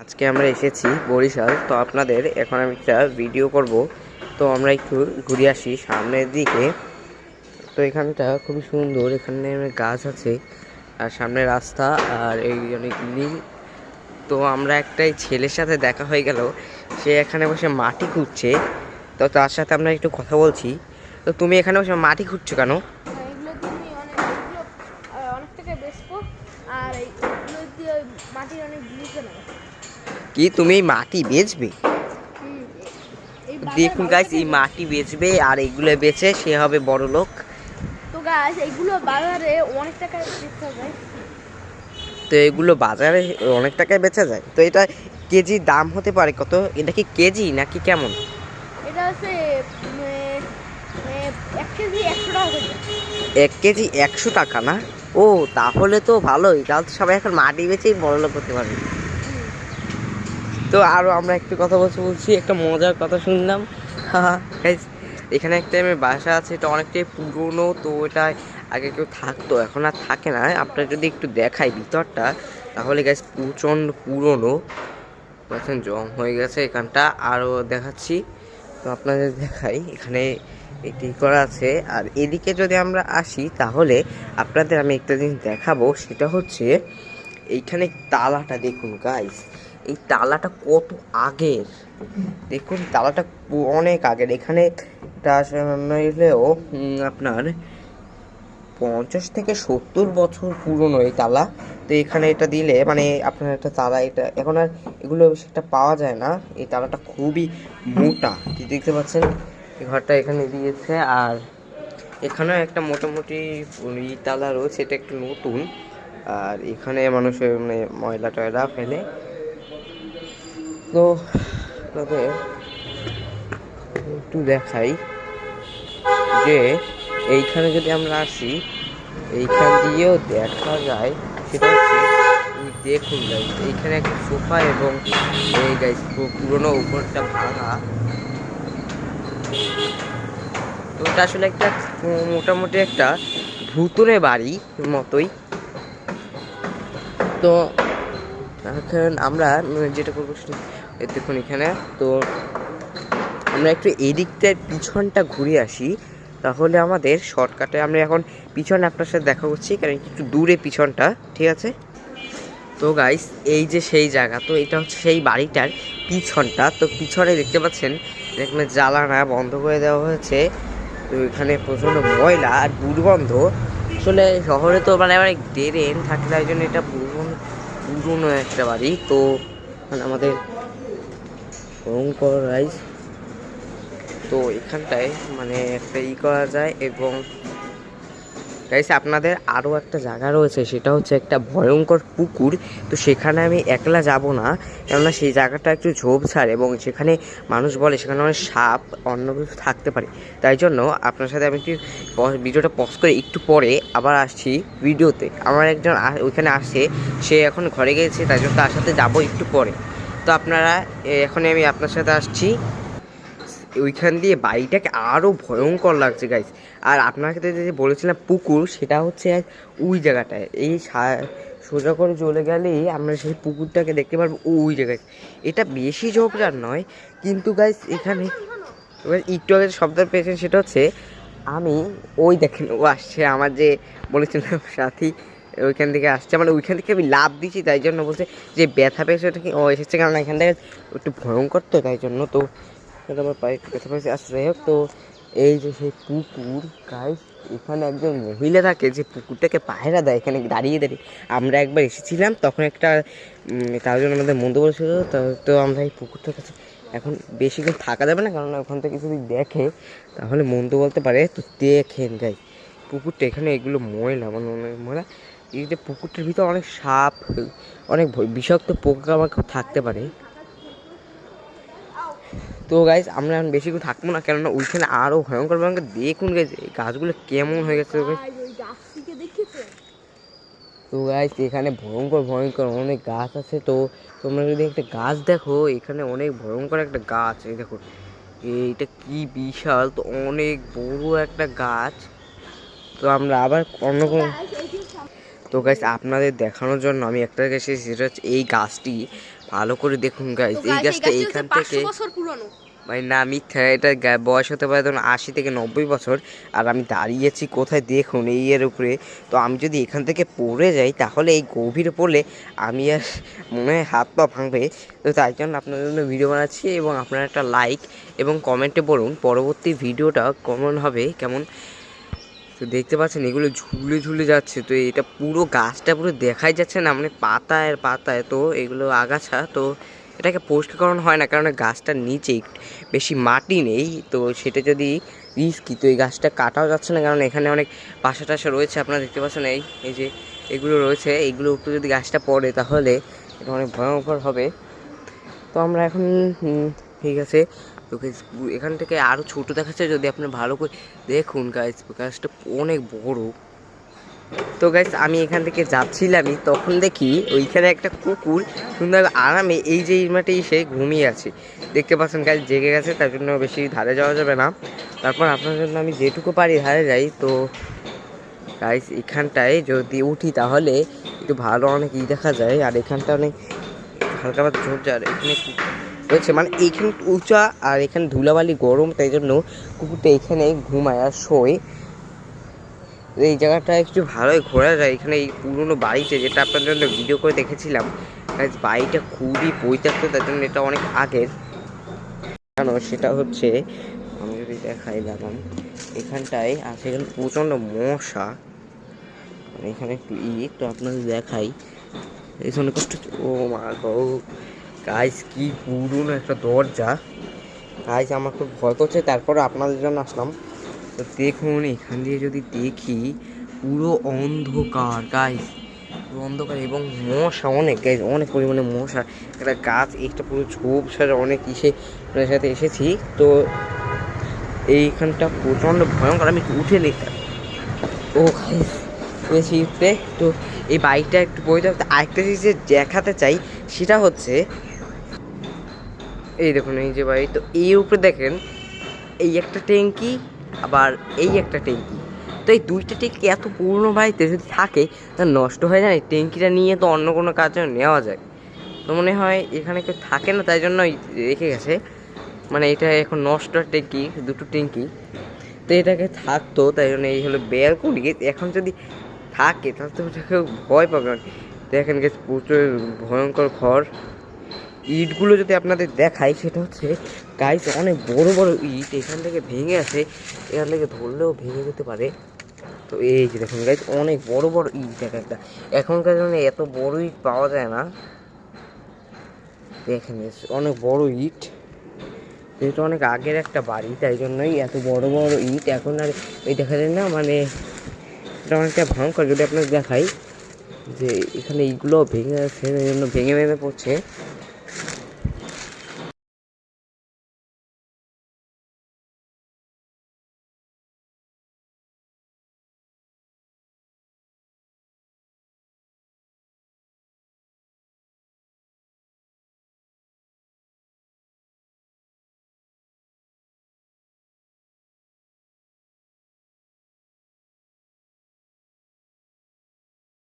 আজকে আমরা এসেছি বরিশাল। তো আপনাদের এখন আমি একটা ভিডিও করব। তো আমরা একটু ঘুরে আসি সামনের দিকে। তো এখানটা খুবই সুন্দর, এখানে গাছ আছে আর সামনে রাস্তা আর এই অনেক নীল। তো আমরা একটাই ছেলের সাথে দেখা হয়ে গেল, সে এখানে বসে মাটি খুঁড়ছে। তো তার সাথে আমরা একটু কথা বলছি। তো তুমি এখানে বসে মাটি খুঁড়ছো কেন? এগুলো দিয়ে অনেক টাকায় বেচবো, আর এইগুলো দিয়ে মাটির অনেক জিনিস বানাবো। কি তুমি মাটি বেচবে? এই দেখুন গাইস, এই মাটি বেচবে আর এগুলো বেচে সে হবে বড় লোক। তো গাছ এইগুলো বাজারে অনেক টাকায় বেচতে যায়। তো এগুলো বাজারে অনেক টাকায় বেচা যায়। তো এটা কেজি দাম হতে পারে কত? এটা কি কেজি নাকি কেমন? এটা হচ্ছে 1 কেজি 100 টাকা করে। 1 কেজি 100 টাকা না? ও, তাহলে তো ভালোই, তাহলে তো সবাই এখন মাটি বেচেই বড় লোক হতে পারবে। তো আরও আমরা একটু কথা বলছি, একটা মজার কথা শুনলাম। গাইস, এখানে একটা আমার বাসা আছে, এটা অনেকটাই পুরনো। তো এটা আগে কেউ থাকতো, এখন আর থাকে না। আপনার যদি একটু দেখাই ভিতরটা, তাহলে গাইস প্রচণ্ড পুরনো, বলছেন জং হয়ে গেছে এখানটা। আরও দেখাচ্ছি, তো আপনাদের দেখাই। এখানে এটি করা আছে। আর এদিকে যদি আমরা আসি, তাহলে আপনাদের আমি একটা জিনিস দেখাবো, সেটা হচ্ছে এইখানে তালাটা দেখুন গাইস। এই তালাটা কত আগের, দেখুন তালাটা অনেক আগের। এখানে হলেও আপনার 50 থেকে 70 বছর পুরনো এই তালা। তো এখানে এটা দিলে মানে আপনার একটা তালা, এটা এখন আর এগুলো বেশি একটা পাওয়া যায় না। এই তালাটা খুবই মোটা, কি দেখতে পাচ্ছেন, এই ঘরটা এখানে দিয়েছে। আর এখানেও একটা মোটামুটি তালা রয়েছে, এটা একটু নতুন। আর এখানে মানুষের মানে ময়লা টয়লা ফেলে। তো আপনাদের একটু দেখাই যে এইখানে যদি আমরা আসি, এইখান দিয়েও দেখা যায়। সেটা হচ্ছে দেখুন গাইস, এইখানে একটা সোফা এবং এই গাইস পুরোনো উপরটা ভাঙা। তো এটা আসলে একটা মোটামুটি একটা ভুতুরে বাড়ি মতোই। তো এখন আমরা যেটা করবো দেখুন এখানে, তো আমরা একটু এদিকটার পিছনটা ঘুরে আসি, তাহলে আমাদের শর্টকাটে আমরা এখন পিছনে আপনার সাথে দেখা করছি, কারণ একটু দূরে পিছনটা, ঠিক আছে? তো গাইস, এই যে সেই জায়গা, তো এটা হচ্ছে সেই বাড়িটার পিছনটা। তো পিছনে দেখতে পাচ্ছেন এখানে জ্বালানা বন্ধ করে দেওয়া হয়েছে। তো এখানে প্রচণ্ড ময়লা আর দুর্গন্ধ। আসলে শহরে তো মানে অনেক ড্রেন থাকে, তাই জন্য এটা পুরনো একটা বাড়ি। তো মানে আমাদের ভয়ঙ্কর রাইস। তো এখানটায় মানে একটা করা যায়। এবং গাইস, আপনাদের আরও একটা জায়গা রয়েছে, সেটা হচ্ছে একটা ভয়ঙ্কর পুকুর। তো সেখানে আমি একলা যাব না, কেননা সেই জায়গাটা একটু ঝোপঝাড় এবং সেখানে মানুষ বলে সেখানে অনেক সাপ অন্য কিছু থাকতে পারে। তাই জন্য আপনার সাথে আমি একটু ভিডিওটা পজ করে একটু পরে আবার আসছি ভিডিওতে। আমার একজন ওইখানে আসে, সে এখন ঘরে গেছে, তাই জন্য তার সাথে যাবো একটু পরে। তো আপনারা এখনই আমি আপনার সাথে আসছি। ওইখান দিয়ে বাড়িটাকে আরও ভয়ঙ্কর লাগছে গাইস। আর আপনাকে যে বলেছিলাম পুকুর, সেটা হচ্ছে ওই জায়গাটায়। এই সোজা করে চলে গেলেই আমরা সেই পুকুরটাকে দেখতে পারবো ওই জায়গায়। এটা বেশি ঝোপঝাড় নয়, কিন্তু গাইস এখানে এবার একটু আগে শব্দ পেয়েছেন, সেটা হচ্ছে আমি ওই দেখেন ও আসছে, আমার যে বলেছিলাম সাথী ওইখান থেকে আসছে, মানে ওইখান থেকে আমি লাভ দিচ্ছি, তাই জন্য বলছে যে ব্যথা পেয়েছে ওটা কি ও এসেছে, কারণ এখান থেকে একটু ভয়ঙ্কর, তো তাই জন্য। তো আমার পায়ে ব্যথা পেয়েছে। আচ্ছা, যাই হোক, তো এই যে সেই পুকুর গাইস, এখানে একজন মহিলা থাকে যে পুকুরটাকে পাহারা দেয়, এখানে দাঁড়িয়ে দাঁড়িয়ে। আমরা একবার এসেছিলাম, তখন একটা তার জন্য আমাদের বন্ধু বলেছিল। তো আমরা এই পুকুরটার কাছে এখন বেশিক্ষণ থাকা যাবে না, কারণ ওখান থেকে যদি দেখে তাহলে মন্দ বলতে পারে। তো দেখেন গাইস পুকুরটা, এখানে এগুলো ময়লা, মানে অনেক ময়লা। এই যে পুকুরটার ভিতরে অনেক সাপ, অনেক বিষাক্ত পোকামাকড় থাকতে পারে। তো গাইজ, আমরা এখন বেশিক্ষণ থাকবো না, কেননা ওইখানে আরও ভয়ঙ্কর ভয়ঙ্কর। দেখুন গাইজ এই গাছগুলো কেমন হয়ে গেছে। তো গাইজ, এখানে ভয়ঙ্কর ভয়ঙ্কর অনেক গাছ আছে। তো তোমরা যদি একটা গাছ দেখো, এখানে অনেক ভয়ঙ্কর একটা গাছ, এই দেখো এইটা কি বিশাল, তো অনেক বড় একটা গাছ। তো আমরা আবার অন্য কোনো, তো গাইস আপনাদের দেখানোর জন্য আমি একটা এসেছি, সেটা হচ্ছে এই গাছটি ভালো করে দেখুন গাইস, তো এই guys, গাছটা গাছটা এইখান হচ্ছে থেকে 500 বছর পুরনো। ভাই না মিথ্যা, এটা বয়স হতে পারে ধরুন 80 থেকে 90 বছর। আর আমি দাঁড়িয়েছি কোথায় দেখুন এই এর উপরে। তো আমি যদি এখান থেকে পড়ে যাই তাহলে এই গভীরে পড়লে আমি আর মনে হয় হাত পা ভাঙবে। তো তাই জন্য আপনাদের জন্য ভিডিও বানাচ্ছি, এবং আপনারা একটা লাইক এবং কমেন্টে বলুন পরবর্তী ভিডিওটা কেমন হবে কেমন। তো দেখতে পাচ্ছেন এগুলো ঝুলে ঝুলে যাচ্ছে, তো এটা পুরো গাছটা পুরো দেখাই যাচ্ছে না, মানে পাতায় পাতায়। তো এগুলো আগাছা, তো এটাকে পরিষ্কারকরণ হয় না কারণ গাছটার নিচে বেশি মাটি নেই, তো সেটা যদি রিস্কি, তো এই গাছটা কাটাও যাচ্ছে না কারণ এখানে অনেক বাসা টাসা রয়েছে। আপনারা দেখতে পাচ্ছেন এই যে এগুলো রয়েছে, এইগুলো উপরে যদি গাছটা পড়ে তাহলে এটা অনেক ভয়ঙ্কর হবে। তো আমরা এখন ঠিক আছে। তো এখান থেকে আরও ছোটো দেখাচ্ছে, যদি আপনি ভালো করে দেখুন গাছটা অনেক বড়। তো গাইস আমি এখান থেকে যাচ্ছিলামই, তখন দেখি ওইখানে একটা কুকুর সুন্দর আরামে এই যে মাঠে এসে ঘুমিয়ে আছে। দেখতে পাচ্ছেন গাছ জেগে গেছে, তার জন্য বেশি ধারে যাওয়া যাবে না। তারপর আপনার জন্য আমি যেটুকু পারি ধারে যাই। তো গাইস এখানটায় যদি উঠি তাহলে একটু ভালো অনেক দেখা যায়, আর এখানটা অনেক হালকা পাতলা ঝোপঝাড় এখানে রয়েছে, মানে এইখানে উঁচা আর এখানে ধুলাবালি গরম, তাই জন্য কুকুরটা এখানে ঘুমায় আর শোয়। এই জায়গাটা একটু ভালোই ঘোরা যায়। এখানে এই পুরনো বাড়িতে, যেটা আপনাদের জন্য ভিডিও করে দেখেছিলাম, বাড়িটা খুবই পরিত্যক্ত, তার জন্য এটা অনেক আগের। কেন সেটা হচ্ছে আমি যদি দেখাই দেখুন এখানটায় আছে, এখানে প্রচণ্ড মশা, মানে এখানে একটু তো আপনাদের দেখাই এখানে কষ্ট। ও মা গো গাইস, কি পুরনো একটা দরজা গাইস, আমার খুব ভয় করছে, তারপরে আপনাদের জন্য আসলাম। তো দেখুন এখান দিয়ে যদি দেখি পুরো অন্ধকার গাইস, পুরো অন্ধকার, এবং মশা অনেক গাইস, অনেক পরিমাণে মশা। একটা গাছ একটা পুরো ঝোপঝাড় অনেক সাথে এসেছি। তো এইখানটা প্রচণ্ড ভয়ঙ্কর, আমি উঠে নিতাম। ও গাইস বেশি উঠতে। তো এই বাইকটা একটু বইতে আরেকটা জিনিস যে দেখাতে চাই, সেটা হচ্ছে এই দেখুন এই যে বাড়ি। তো এই উপরে দেখেন এই একটা ট্যাঙ্কি, আবার এই একটা ট্যাঙ্কি। তো এই দুইটা ট্যাঙ্কি এত পুরনো বাড়িতে যদি থাকে তা নষ্ট হয়ে যায়, ট্যাঙ্কিটা নিয়ে তো অন্য কোনো কাজে নেওয়া যায়। তো মনে হয় এখানে কেউ থাকে না, তাই জন্য রেখে গেছে, মানে এটা এখন নষ্ট ট্যাঙ্কি, দুটো ট্যাঙ্কি। তো এটাকে থাকতো, তাই জন্য এই হলো ব্যালকনি। এখন যদি থাকে তাহলে তো কেউ ভয় পাবে না। দেখেন গেছে প্রচুর ভয়ঙ্কর ঘর। ইটগুলো যদি আপনাদের দেখাই, সেটা হচ্ছে গাইস অনেক বড় বড় ইট এখান থেকে ভেঙে আছে, এখান থেকে ধরলেও ভেঙে যেতে পারে। তো এই যে দেখুন গাইস অনেক বড় বড় ইট, একটা এখনকার জন্য এত বড় ইট পাওয়া যায় না। দেখেন অনেক বড় ইট, যেহেতু অনেক আগের একটা বাড়ি তাই জন্যই এত বড় বড় ইট। এখন আর এই দেখা যায় না, মানে এটা অনেকটা ভয়ঙ্কর। যদি আপনাকে দেখাই যে এখানে ইটগুলো ভেঙে আছে, এই জন্য ভেঙে ভেঙে পড়ছে।